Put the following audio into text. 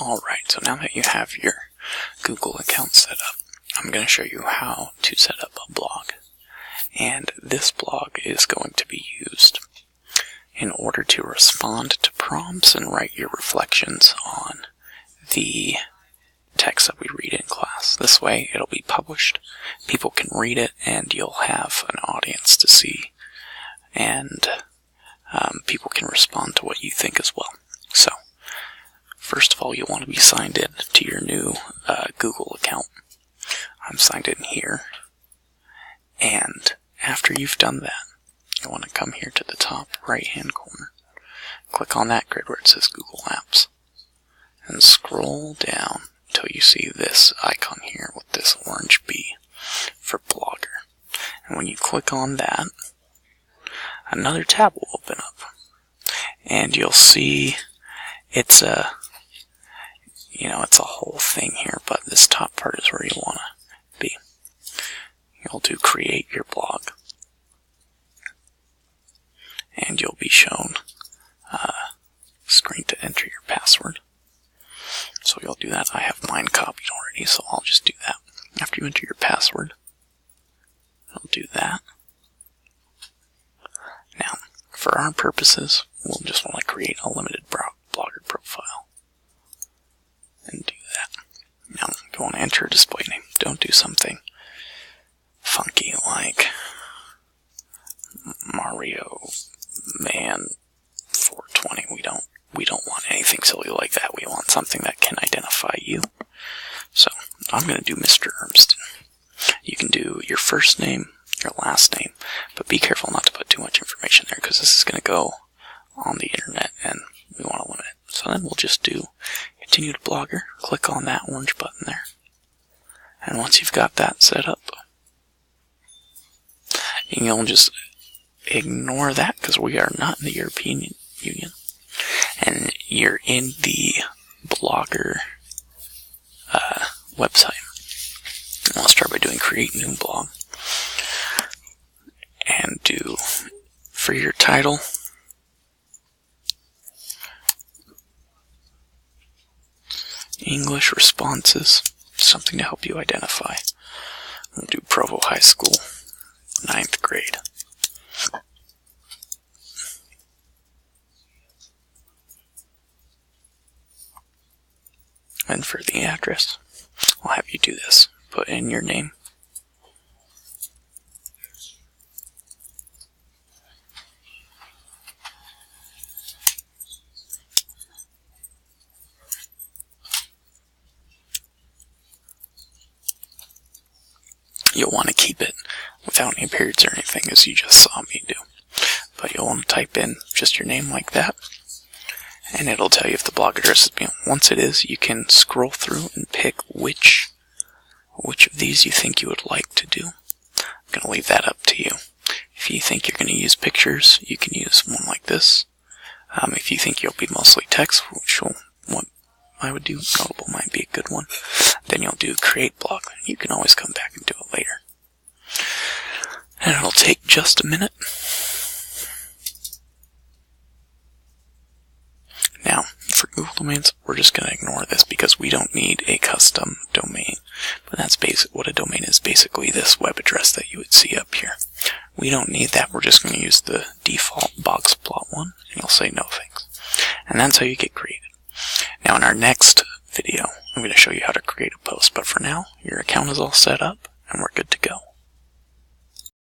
Alright, so now that you have your Google account set up, I'm going to show you how to set up a blog. And this blog is going to be used in order to respond to prompts and write your reflections on the text that we read in class. This way it'll be published, people can read it, and you'll have an audience to see, and people can respond to what you think as well. So, first of all, you want to be signed in to your new Google account. I'm signed in here, and after you've done that, you want to come here to the top right hand corner, click on that grid where it says Google Apps, and scroll down until you see this icon here with this orange B for Blogger. And when you click on that, another tab will open up, and you'll see it's a whole thing here, but this top part is where you want to be. You'll do create your blog, and you'll be shown a screen to enter your password. So you'll do that. I have mine copied already, so I'll just do that. After you enter your password, I'll do that. Now, for our purposes, we'll just want to create a limited Blogger profile. And do that. Now, you want to enter a display name. Don't do something funky like Mario Man 420. We don't want anything silly like that. We want something that can identify you. So, I'm going to do Mr. Urmston. You can do your first name, your last name, but be careful not to put too much information there, because this is going to go on the internet and we want to limit it. So then we'll just do continue to Blogger, click on that orange button there, and once you've got that set up, you'll just ignore that because we are not in the European Union, and you're in the Blogger website. And I'll start by doing create new blog, and do for your title English responses, something to help you identify. We'll do Provo High School, 9th grade. And for the address, I'll have you do this. Put in your name, you'll want to keep it without any periods or anything, as you just saw me do. But you'll want to type in just your name like that, and it'll tell you if the blog address is being. Once it is, you can scroll through and pick which of these you think you would like to do. I'm going to leave that up to you. If you think you're going to use pictures, you can use one like this. If you think you'll be mostly text, which what I would do, Notable might be a good one, then you'll do create blog. You can always come back and do it later. And it'll take just a minute. Now, for Google domains, we're just going to ignore this because we don't need a custom domain. But that's what a domain is, basically this web address that you would see up here. We don't need that. We're just going to use the default boxplot one, and you'll say no thanks. And that's how you get created. Now, in our next video, I'm going to show you how to create a post. But for now, your account is all set up, and we're good to